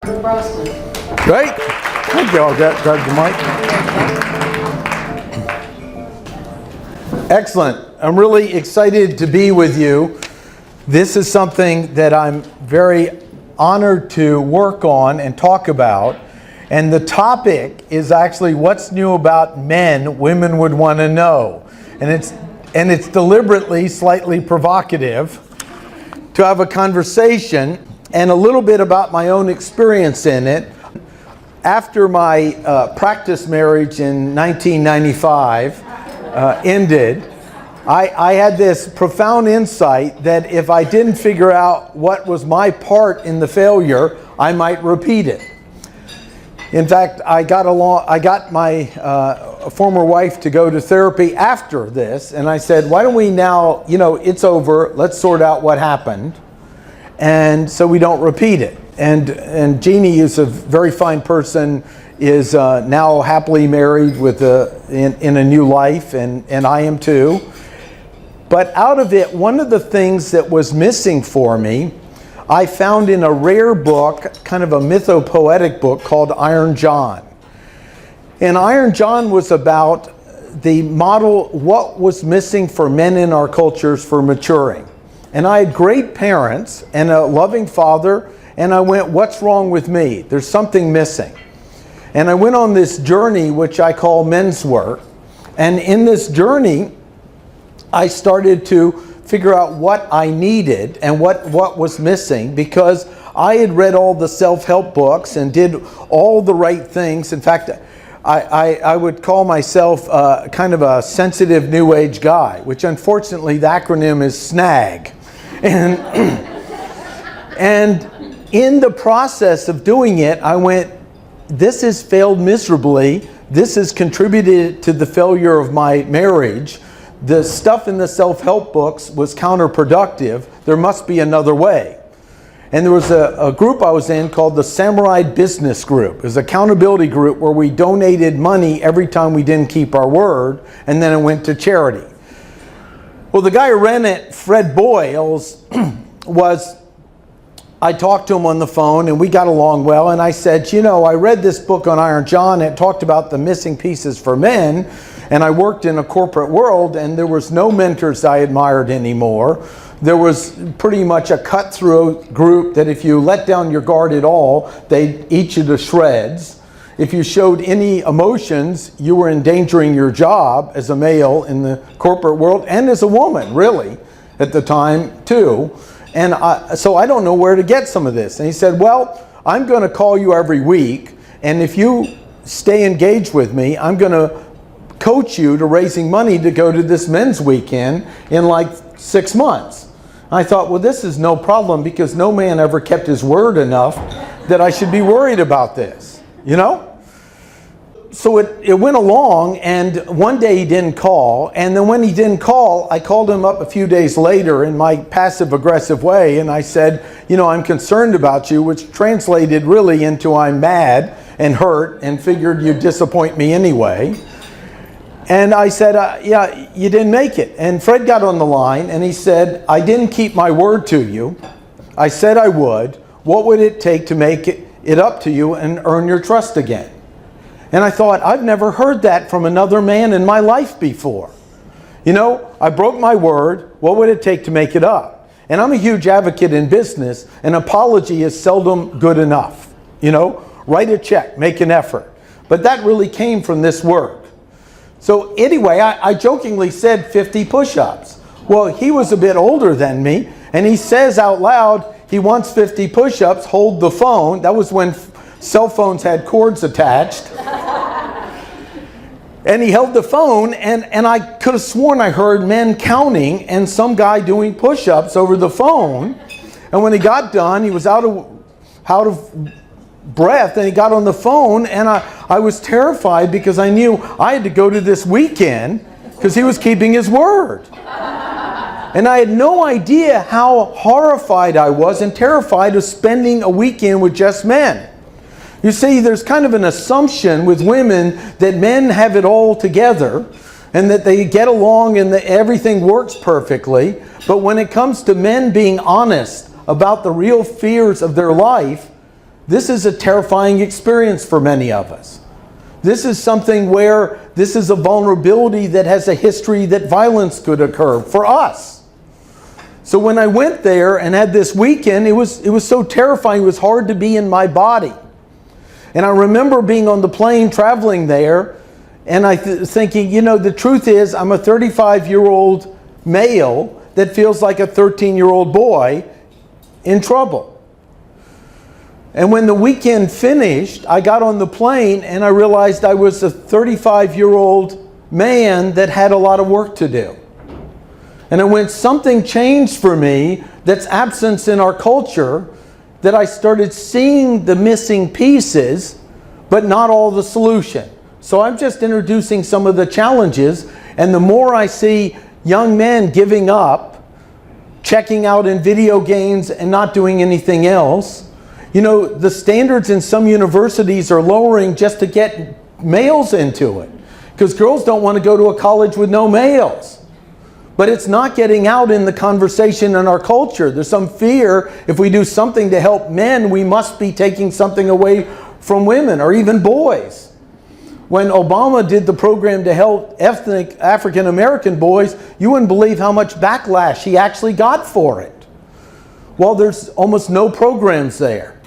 Brosnan. Great. Thank you all. Grab the mic. Excellent. I'm really excited to be with you. This is something that I'm very honored to work on and talk about. And the topic is actually what's new about men women would want to know. And it's deliberately slightly provocative to have a conversation and a little bit about my own experience in it. After my practice marriage in 1995 ended, I had this profound insight that if I didn't figure out what was my part in the failure, I might repeat it. In fact, I got my former wife to go to therapy after this, and I said, why don't we now, it's over, let's sort out what happened, and so we don't repeat it. And Jeannie is a very fine person, is now happily married with in a new life, and I am too. But out of it, one of the things that was missing for me, I found in a rare book, kind of a mythopoetic book called Iron John. And Iron John was about the model, what was missing for men in our cultures for maturing. And I had great parents and a loving father, and I went, what's wrong with me? There's something missing. And I went on this journey, which I call men's work. And in this journey, I started to figure out what I needed and what was missing, because I had read all the self-help books and did all the right things. In fact, I would call myself kind of a sensitive New Age guy, which unfortunately the acronym is SNAG. And in the process of doing it, I went, this has failed miserably. This has contributed to the failure of my marriage. The stuff in the self-help books was counterproductive. There must be another way. And there was a group I was in called the Samurai Business Group. It was an accountability group where we donated money every time we didn't keep our word, and then it went to charity. Well, the guy who ran it, Fred Boyles, I talked to him on the phone and we got along well, and I said, I read this book on Iron John. It talked about the missing pieces for men, and I worked in a corporate world, and there was no mentors I admired anymore. There was pretty much a cut-through group that if you let down your guard at all, they'd eat you to shreds. If you showed any emotions, you were endangering your job as a male in the corporate world, and as a woman, really, at the time, too. And so I don't know where to get some of this. And he said, well, I'm going to call you every week, and if you stay engaged with me, I'm going to coach you to raising money to go to this men's weekend in like 6 months. I thought, well, this is no problem, because no man ever kept his word enough that I should be worried about this, So it went along, and one day he didn't call, and then when he didn't call, I called him up a few days later in my passive-aggressive way, and I said, I'm concerned about you, which translated really into I'm mad and hurt and figured you'd disappoint me anyway. And I said, yeah, you didn't make it. And Fred got on the line and he said, I didn't keep my word to you. I said I would. What would it take to make it up to you and earn your trust again? And I thought, I've never heard that from another man in my life before. I broke my word. What would it take to make it up? And I'm a huge advocate in business. An apology is seldom good enough. Write a check, make an effort. But that really came from this word. So anyway, I jokingly said 50 push-ups. Well, he was a bit older than me, and he says out loud, he wants 50 push-ups, hold the phone. That was when cell phones had cords attached. And he held the phone, and I could have sworn I heard men counting and some guy doing push-ups over the phone. And when he got done, he was out of breath, and he got on the phone, and I was terrified because I knew I had to go to this weekend because he was keeping his word. And I had no idea how horrified I was and terrified of spending a weekend with just men. You see, there's kind of an assumption with women that men have it all together and that they get along and that everything works perfectly. But when it comes to men being honest about the real fears of their life, This is a terrifying experience for many of us. This is something where this is a vulnerability that has a history that violence could occur for us. So when I went there and had this weekend, it was so terrifying. It was hard to be in my body. And I remember being on the plane traveling there, and thinking, you know, the truth is I'm a 35-year-old male that feels like a 13-year-old boy in trouble. And when the weekend finished, I got on the plane and I realized I was a 35-year-old man that had a lot of work to do. And it went, something changed for me that's absent in our culture, that I started seeing the missing pieces, but not all the solution. So I'm just introducing some of the challenges, and the more I see young men giving up, checking out in video games and not doing anything else. You know, the standards in some universities are lowering just to get males into it, because girls don't want to go to a college with no males. But it's not getting out in the conversation in our culture. There's some fear if we do something to help men, we must be taking something away from women or even boys. When Obama did the program to help ethnic African American boys, you wouldn't believe how much backlash he actually got for it. Well, there's almost no programs there.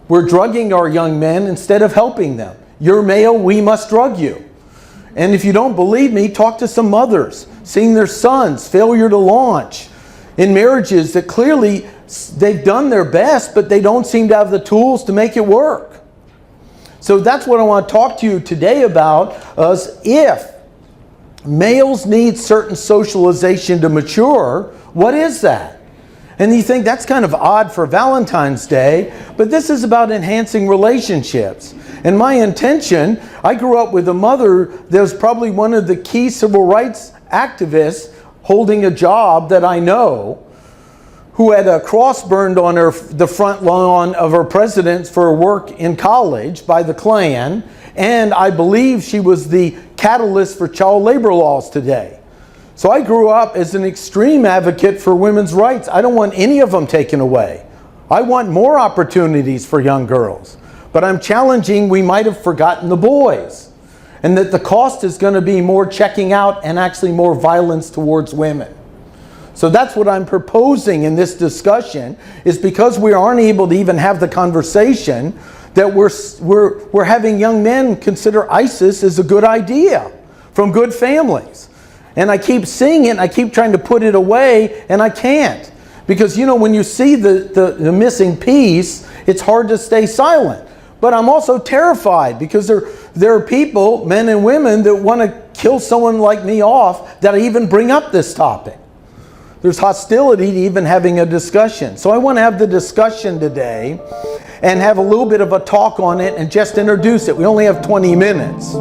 We're drugging our young men instead of helping them. You're male, we must drug you. And if you don't believe me, talk to some mothers, seeing their sons failure to launch in marriages that clearly they've done their best, but they don't seem to have the tools to make it work. So that's what I want to talk to you today about, is if males need certain socialization to mature, what is that? And you think that's kind of odd for Valentine's Day, but this is about enhancing relationships. And my intention, I grew up with a mother that was probably one of the key civil rights activists holding a job that I know, who had a cross burned on the front lawn of her residence for her work in college by the Klan, and I believe she was the catalyst for child labor laws today. So I grew up as an extreme advocate for women's rights. I don't want any of them taken away. I want more opportunities for young girls. But I'm challenging, we might have forgotten the boys, and that the cost is going to be more checking out and actually more violence towards women. So that's what I'm proposing in this discussion, is because we aren't able to even have the conversation, that we're having young men consider ISIS as a good idea from good families. And I keep seeing it, and I keep trying to put it away, and I can't. Because, you know, when you see the missing piece, it's hard to stay silent. But I'm also terrified, because there are people, men and women, that want to kill someone like me off, that I even bring up this topic. There's hostility to even having a discussion. So I want to have the discussion today and have a little bit of a talk on it and just introduce it. We only have 20 minutes.